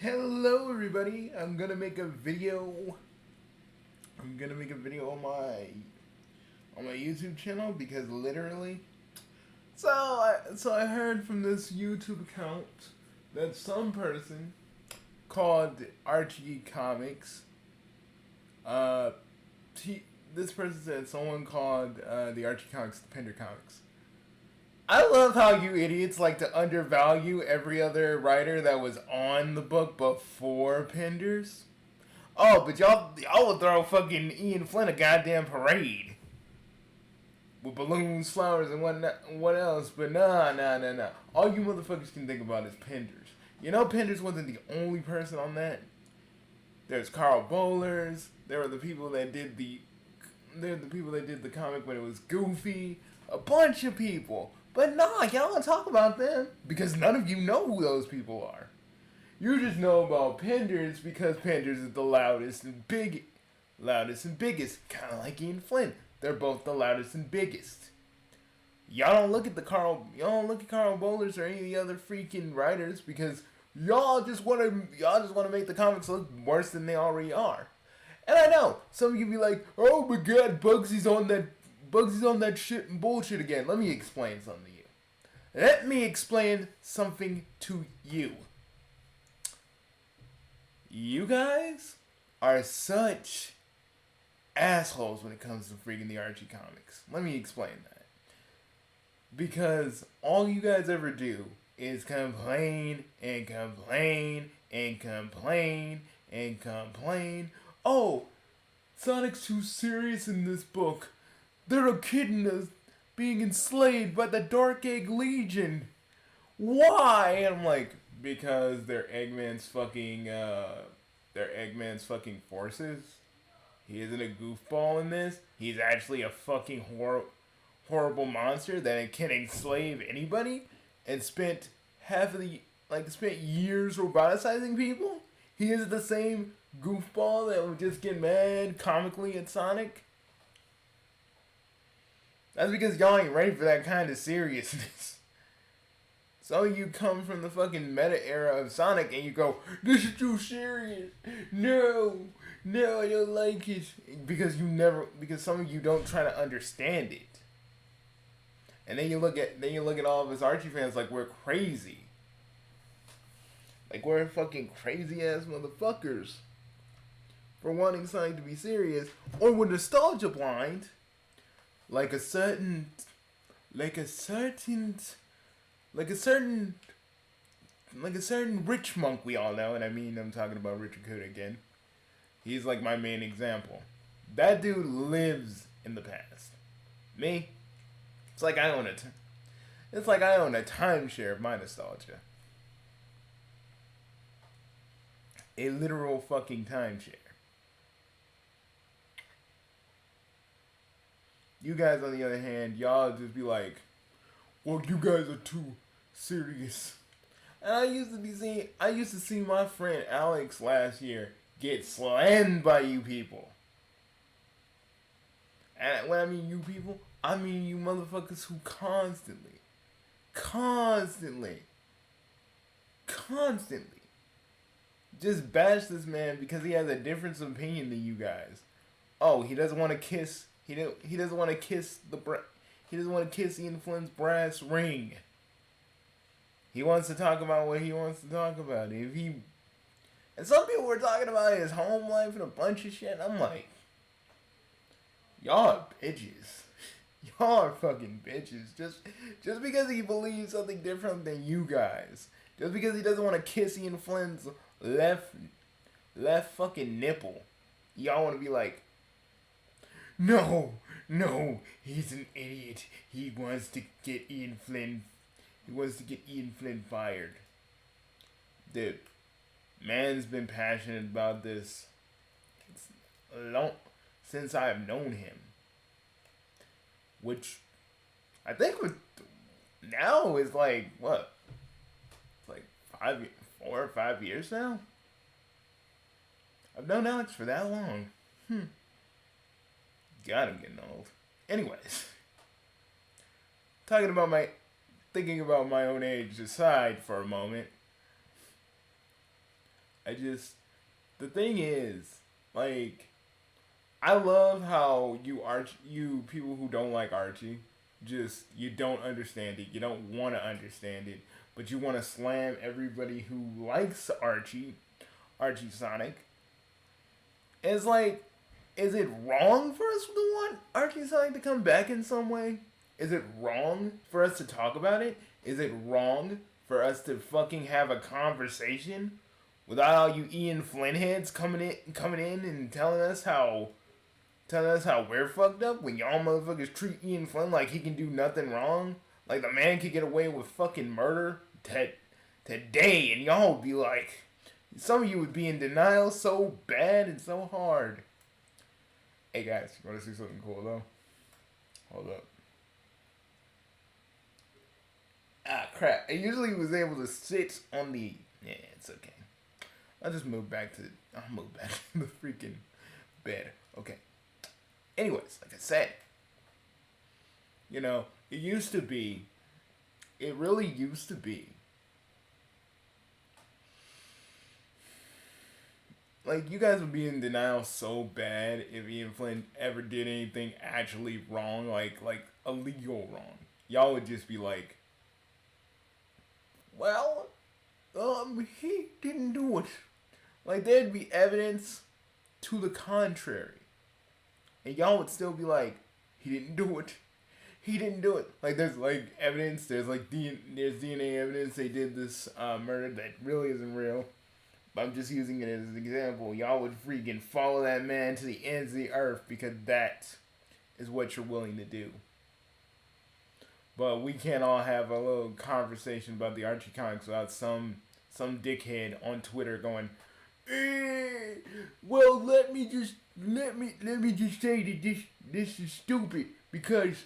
Hello everybody, I'm gonna make a video on my YouTube channel because literally I heard from this YouTube account that some person called Archie Comics uh this person said someone called the Archie Comics the Pender Comics. I love how you idiots like to undervalue every other writer that was on the book before Penders. Oh, but y'all will throw fucking Ian Flynn a goddamn parade with balloons, flowers, and what else? But nah. All you motherfuckers can think about is Penders. You know, Penders wasn't the only person on that. There's Carl Bowlers. There were the people that did the comic when it was goofy. A bunch of people. But nah, y'all don't talk about them because none of you know who those people are. You just know about Penders because Penders is the loudest and biggest, kind of like Ian Flynn. They're both the loudest and biggest. Y'all don't look at Carl Bowlers or any of the other freaking writers because y'all just want to make the comics look worse than they already are. And I know some of you be like, "Oh my God, Bugsy's on that shit and bullshit again." Let me explain something to you. Let me explain something to you. You guys are such assholes when it comes to freaking the Archie comics. Let me explain that. Because all you guys ever do is complain and complain and complain and complain. Oh, Sonic's too serious in this book. They're echidnas being enslaved by the Dark Egg Legion. Why? And I'm like, because they're Eggman's fucking forces. He isn't a goofball in this. He's actually a fucking horrible monster that can enslave anybody and spent years roboticizing people. He is the same goofball that would just get mad comically at Sonic. That's because y'all ain't ready for that kind of seriousness. So you come from the fucking meta era of Sonic and you go, "This is too serious. No, I don't like it." Because some of you don't try to understand it. And then you look at all of us Archie fans like we're crazy. Like we're fucking crazy ass motherfuckers for wanting Sonic to be serious, or we're nostalgia blind, like a certain rich monk we all know, and I'm talking about Richard Kuda again. He's like my main example. That dude lives in the past. Me, it's like I own a timeshare of my nostalgia. A literal fucking timeshare. You guys, on the other hand, y'all just be like, "Well, you guys are too serious." And I used to see my friend Alex last year get slammed by you people. And when I mean you people, I mean you motherfuckers who constantly just bash this man because he has a difference of opinion than you guys. Oh, he doesn't want to kiss. He doesn't want to kiss Ian Flynn's brass ring. He wants to talk about what he wants to talk about. And some people were talking about his home life and a bunch of shit. I'm like, y'all are bitches. Y'all are fucking bitches. Just because he believes something different than you guys. Just because he doesn't want to kiss Ian Flynn's left fucking nipple. Y'all want to be like, No, he's an idiot. He wants to get Ian Flynn fired. Dude, man's been passionate about this since I've known him. Which I think now is like what? It's like 4 or 5 years now. I've known Alex for that long. God, I'm getting old. Anyways, thinking about my own age aside for a moment, The thing is, like, I love how you people who don't like Archie, just you don't understand it. You don't want to understand it, but you want to slam everybody who likes Archie Sonic. It's like, is it wrong for us to want Archie Sonic to come back in some way? Is it wrong for us to talk about it? Is it wrong for us to fucking have a conversation without all you Ian Flynn heads coming in and telling us how we're fucked up when y'all motherfuckers treat Ian Flynn like he can do nothing wrong? Like the man could get away with fucking murder today, and y'all would be like, some of you would be in denial so bad and so hard. Hey guys, you want to see something cool though? Hold up. Ah, crap. I usually was able to sit on the... Yeah, it's okay. I'll move back to the freaking bed. Okay. Anyways, like I said, it used to be... It really used to be. Like, you guys would be in denial so bad if Ian Flynn ever did anything actually wrong, like illegal wrong. Y'all would just be like, well, he didn't do it. Like, there'd be evidence to the contrary. And y'all would still be like, he didn't do it. He didn't do it. Like, there's, like, evidence. There's, like, there's DNA evidence they did this murder that really isn't real. But I'm just using it as an example. Y'all would freaking follow that man to the ends of the earth because that is what you're willing to do. But we can't all have a little conversation about the Archie comics without some dickhead on Twitter going, well, let me just say that this is stupid because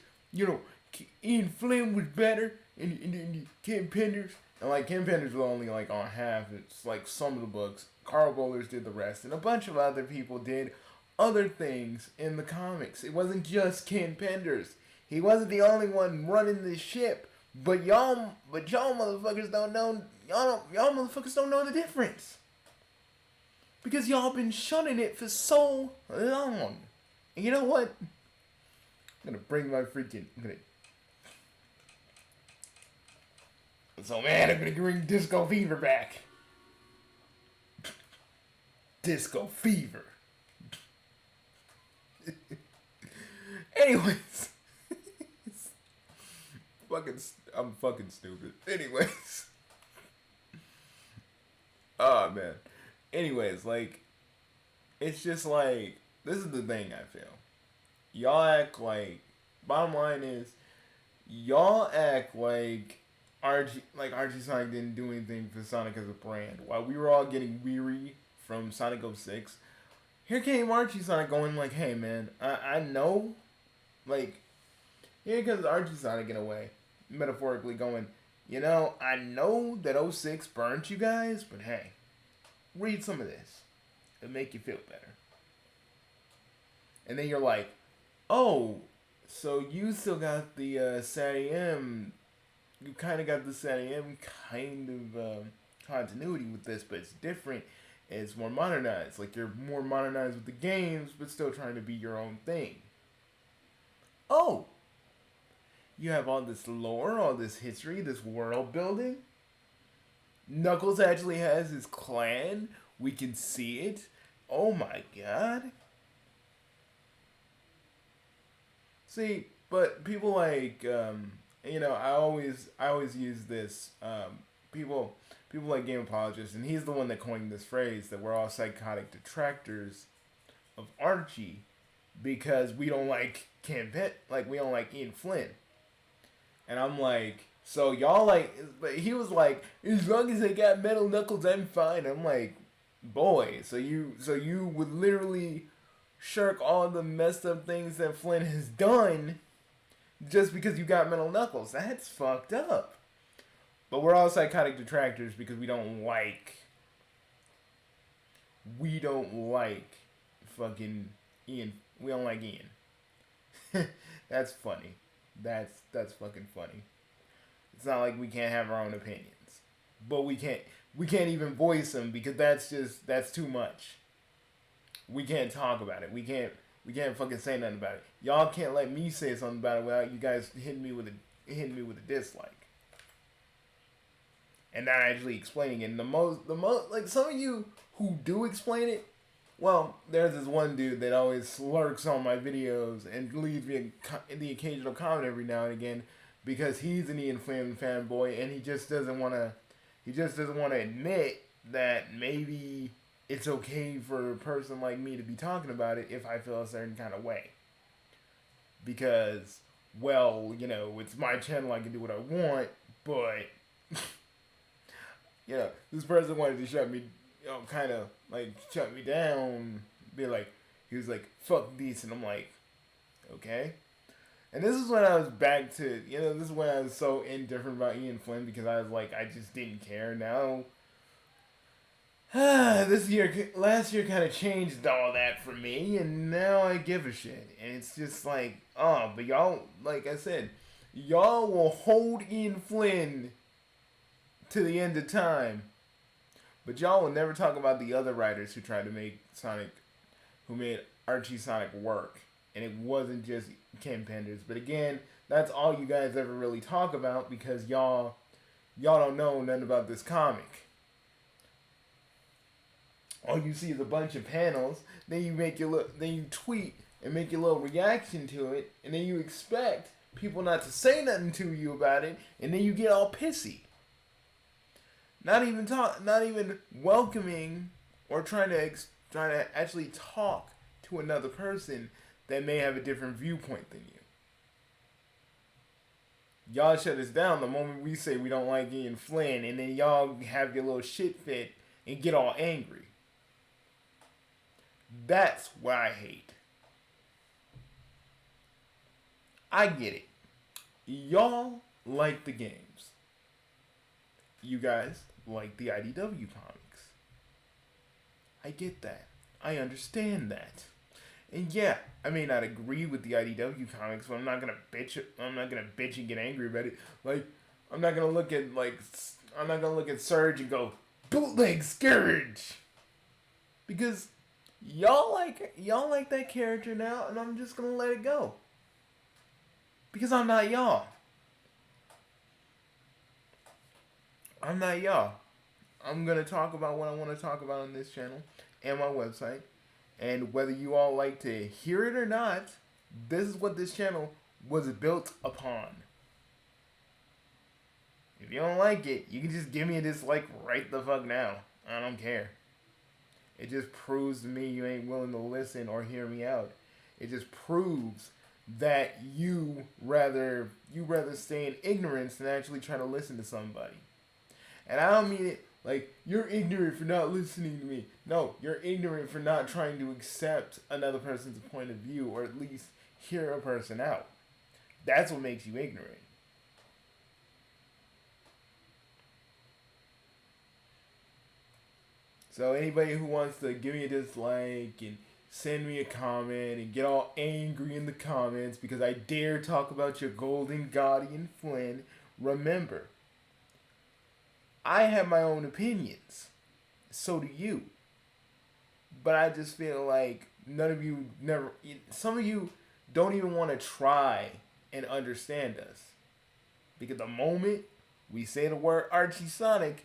Ian Flynn was better and Ken Penders, and like Ken Penders was only like on half. It's like some of the books. Carl Bowlers did the rest, and a bunch of other people did other things in the comics. It wasn't just Ken Penders. He wasn't the only one running this ship, but y'all motherfuckers don't know. Y'all motherfuckers don't know the difference because y'all been shunning it for so long. And you know what? I'm gonna bring my freaking. So man, I'm gonna bring Disco Fever back. Disco Fever. Anyways. I'm fucking stupid. Anyways. Oh, man. Anyways, like, it's just like, this is the thing I feel. Y'all act like, bottom line is, y'all act like Archie Sonic didn't do anything for Sonic as a brand. While we were all getting weary from Sonic 06, here came Archie Sonic going like, hey man, I know, like, here comes Archie Sonic in a way, metaphorically going, I know that 06 burnt you guys, but hey, read some of this. It'll make you feel better. And then you're like, oh, so you still got the Sadie M. You kind of got the Sadie M kind of continuity with this, but it's different. It's more modernized. Like, you're more modernized with the games, but still trying to be your own thing. Oh, you have all this lore, all this history, this world building. Knuckles actually has his clan. We can see it. Oh my god. See, but people like, I always use this. People like Game Apologists, and he's the one that coined this phrase that we're all psychotic detractors of Archie because we don't like we don't like Ian Flynn. And I'm like, so y'all like, but he was like, as long as they got metal knuckles, I'm fine. I'm like, boy, so you would literally shirk all the messed up things that Flynn has done just because you got metal knuckles. That's fucked up. But we're all psychotic detractors because we don't like fucking Ian. We don't like Ian. That's funny. That's fucking funny. It's not like we can't have our own opinions. But we can't. we can't even voice him because that's too much. We can't talk about it. We can't fucking say nothing about it. Y'all can't let me say something about it without you guys hitting me with a dislike. And not actually explaining it. And the most like some of you who do explain it, well, there's this one dude that always lurks on my videos and leaves me the occasional comment every now and again because he's an Ian Flynn fanboy and he just doesn't want to admit that maybe it's okay for a person like me to be talking about it if I feel a certain kind of way. Because, well, it's my channel, I can do what I want, but this person wanted to shut me, kind of like shut me down. He was like, fuck this, and I'm like, okay. And this is when I was back to, this is when I was so indifferent about Ian Flynn because I was like, I just didn't care. Now, last year kind of changed all that for me, and now I give a shit. And it's just like, but y'all, like I said, y'all will hold Ian Flynn to the end of time. But y'all will never talk about the other writers who tried to make who made Archie Sonic work. And it wasn't just Ken Penders. But again, that's all you guys ever really talk about because y'all don't know nothing about this comic. All you see is a bunch of panels, then you tweet and make your little reaction to it, and then you expect people not to say nothing to you about it, and then you get all pissy. Not even welcoming or trying to actually talk to another person that may have a different viewpoint than you. Y'all shut us down the moment we say we don't like Ian Flynn, and then y'all have your little shit fit and get all angry. That's what I hate. I get it. Y'all like the games. You guys like the IDW comics. I get that. I understand that. And yeah, I may not agree with the IDW comics, but I'm not gonna bitch and get angry about it. Like, I'm not gonna look at Surge and go, bootleg Scourge, because y'all like that character now, and I'm just gonna let it go. Because I'm not y'all. I'm not y'all. I'm gonna talk about what I want to talk about on this channel and my website. And whether you all like to hear it or not, this is what this channel was built upon. If you don't like it, you can just give me a dislike right the fuck now. I don't care. It just proves to me you ain't willing to listen or hear me out. It just proves that you rather stay in ignorance than actually try to listen to somebody. And I don't mean it like you're ignorant for not listening to me. No, you're ignorant for not trying to accept another person's point of view or at least hear a person out. That's what makes you ignorant. So anybody who wants to give me a dislike and send me a comment and get all angry in the comments because I dare talk about your golden guardian Flynn, remember, I have my own opinions. So do you. But I just feel like some of you don't even want to try and understand us. Because the moment we say the word Archie Sonic,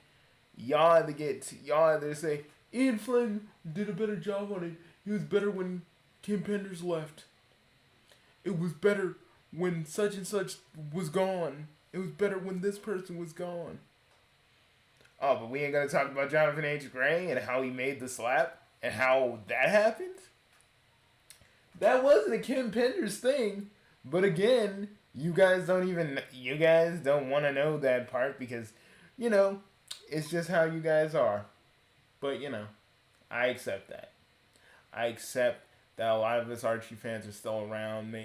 y'all either say, Ian Flynn did a better job on it. He was better when Kim Penders left. It was better when such and such was gone. It was better when this person was gone. Oh, but we ain't gonna talk about Jonathan H. Gray and how he made the slap and how that happened? That wasn't a Kim Penders thing. But again, you guys don't want to know that part because, it's just how you guys are. But, I accept that. I accept that a lot of us Archie fans are still around,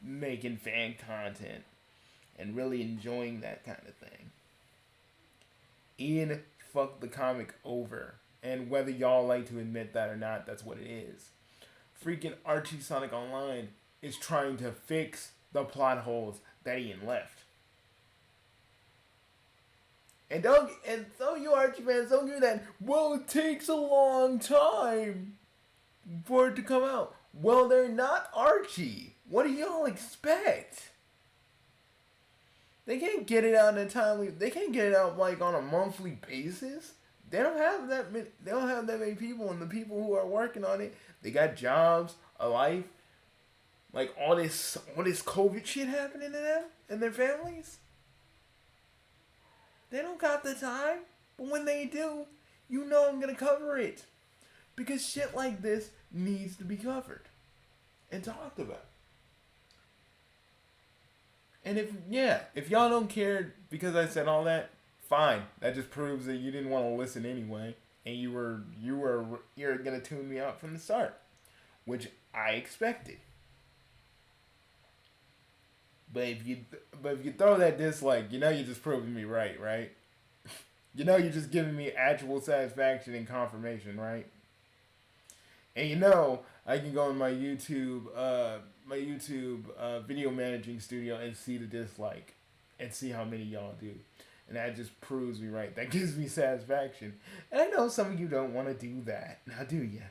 making fan content and really enjoying that kind of thing. Ian fucked the comic over, and whether y'all like to admit that or not, that's what it is. Freaking Archie Sonic Online is trying to fix the plot holes that Ian left. And so you Archie fans, don't give me that. Well, it takes a long time for it to come out. Well, they're not Archie. What do y'all expect? They can't get it out in a timely. They can't get it out like on a monthly basis. They don't have that many. They don't have that many people, and the people who are working on it, they got jobs, a life, like all this COVID shit happening to them and their families. They don't got the time, but when they do, you know I'm gonna cover it because shit like this needs to be covered and talked about. And if y'all don't care because I said all that, fine. That just proves that you didn't want to listen anyway, and you're gonna tune me out from the start, which I expected. But if you throw that dislike, you know you're just proving me right, right? You know you're just giving me actual satisfaction and confirmation, right? And you know I can go in my YouTube video managing studio and see the dislike, and see how many y'all do, and that just proves me right. That gives me satisfaction, and I know some of you don't want to do that. Now, do you?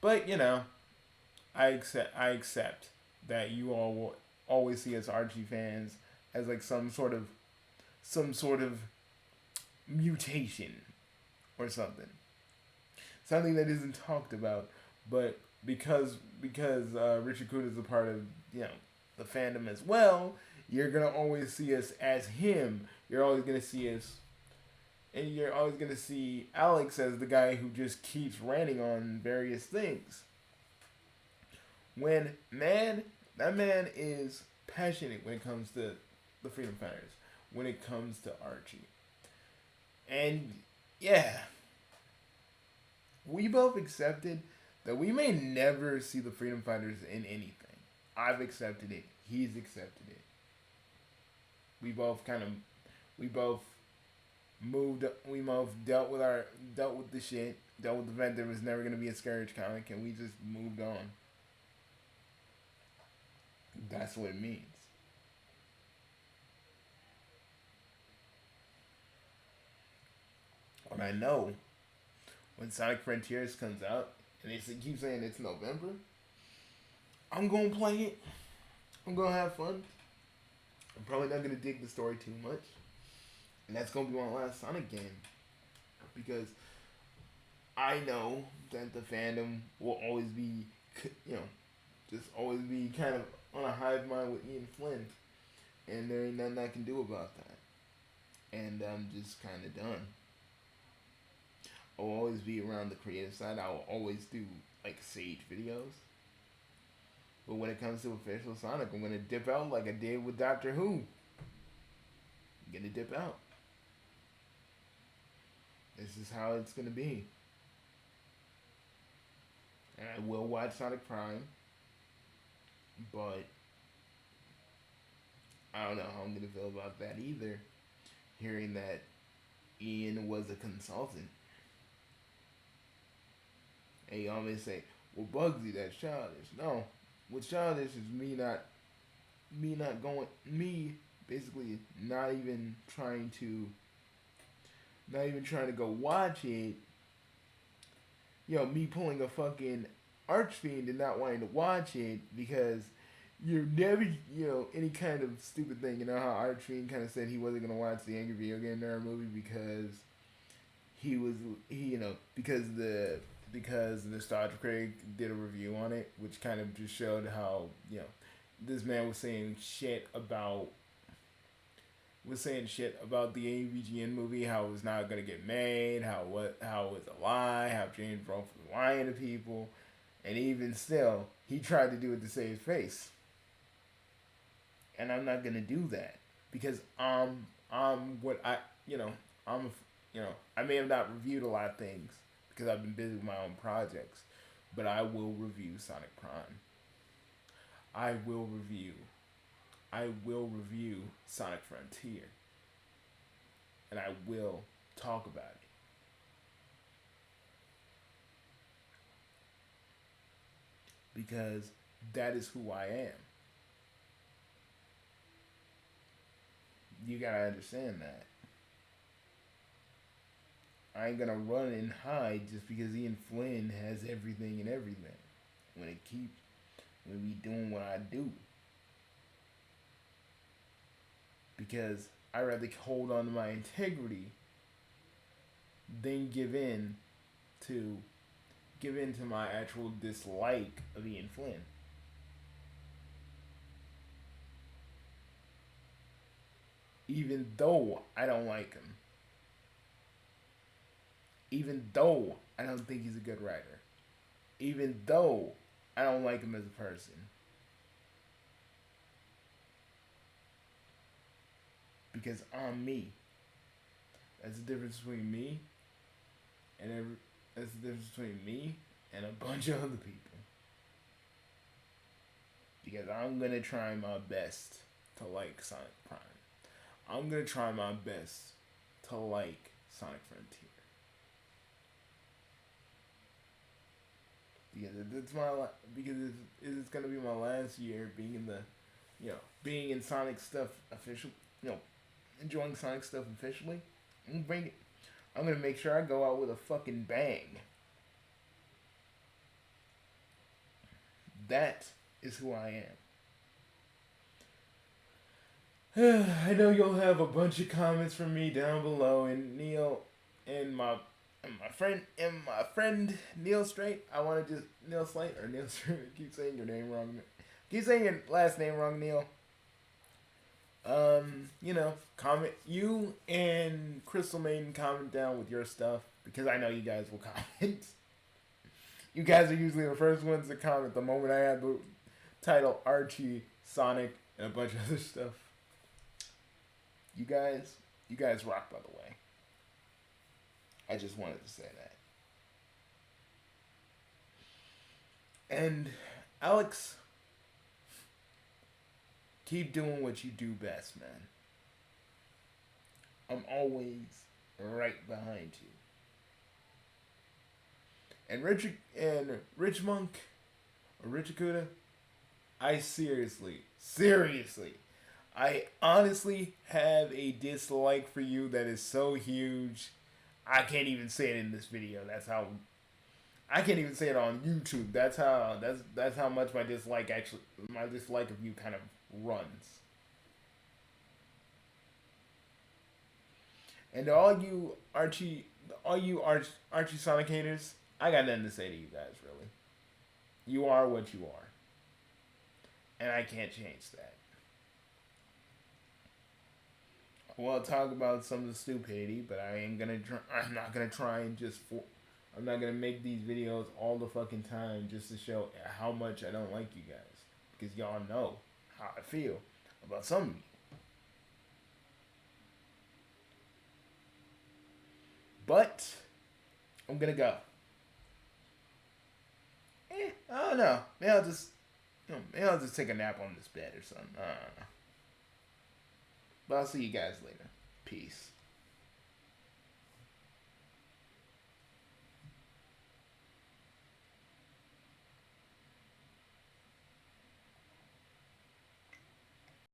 But you know, I accept that you all will always see us Archie fans as like some sort of mutation or something that isn't talked about, but because Richard Kuda is a part of the fandom as well, you're gonna always see us as him. You're always gonna see us, and you're always gonna see Alex as the guy who just keeps ranting on various things. When that man is passionate when it comes to the Freedom Fighters, when it comes to Archie, and yeah, we both accepted that we may never see the Freedom Fighters in anything. I've accepted it. He's accepted it. We both moved. We both dealt with the shit. Dealt with the fact there was never gonna be a Scourge comic, and we just moved on. That's what it means. And I know when Sonic Frontiers comes out, and they keep saying it's November, I'm gonna play it. I'm gonna have fun. I'm probably not gonna dig the story too much, and that's gonna be my last Sonic game because I know that the fandom will always be, just always be kind of on a hive mind with Ian Flynn, and there ain't nothing I can do about that, and I'm just kind of done. I'll always be around the creative side. I will always do like Sage videos. But when it comes to official Sonic, I'm gonna dip out like I did with Doctor Who. I'm gonna dip out. This is how it's gonna be. And I will watch Sonic Prime. But I don't know how I'm gonna feel about that either. Hearing that Ian was a consultant. And you always say, well, Bugsy, that's childish. No. What's childish is me basically not even trying to go watch it. Me pulling a fucking Archfiend and not wanting to watch it because you're never, any kind of stupid thing. You know how Archfiend kind of said he wasn't going to watch the Angry Video Game Nerd movie because because the Nostalgia Critic did a review on it, which kind of just showed how, this man was saying shit about the AVGN movie, how it was not gonna get made, how it was a lie, how James Rolfe was lying to people, and even still, he tried to do it to save his face. And I'm not gonna do that because I'm what I I'm I may have not reviewed a lot of things because I've been busy with my own projects, but I will review Sonic Prime. I will review Sonic Frontier. And I will talk about it. Because that is who I am. You gotta understand that. I ain't gonna run and hide just because Ian Flynn has everything and everything. When it keeps, when we doing what I do. Because I rather hold on to my integrity than to give in to my actual dislike of Ian Flynn. Even though I don't like him. Even though I don't think he's a good writer. Even though I don't like him as a person. Because I'm me. That's the difference between me that's the difference between me and a bunch of other people. Because I'm gonna try my best to like Sonic Prime. I'm gonna try my best to like Sonic Frontier. Because it's gonna be my last year being in the, being in Sonic stuff official, enjoying Sonic stuff officially. I'm gonna make sure I go out with a fucking bang. That is who I am. I know you'll have a bunch of comments from me down below, and Neil and my friend Neil Straight. I want to just Neil Slate or Neil Straight. I keep saying your name wrong. Keep saying your last name wrong, Neil. Comment you and Crystal Maiden comment down with your stuff because I know you guys will comment. You guys are usually the first ones to comment the moment I have the title Archie, Sonic, and a bunch of other stuff. You guys rock, by the way. I just wanted to say that. And Alex, keep doing what you do best, man. I'm always right behind you. And Rich Monk or Rich Akuda, I seriously, I honestly have a dislike for you that is so huge. I can't even say it in this video. I can't even say it on YouTube. That's how much my dislike of you kind of runs. And all you Archie Sonic haters, I got nothing to say to you guys, really. You are what you are. And I can't change that. Well, I'll talk about some of the stupidity, but I'm not gonna try and I'm not gonna make these videos all the fucking time just to show how much I don't like you guys. Because y'all know how I feel about some of you. But I'm gonna go. I don't know. Maybe I'll just take a nap on this bed or something. I don't know. But I'll see you guys later. Peace.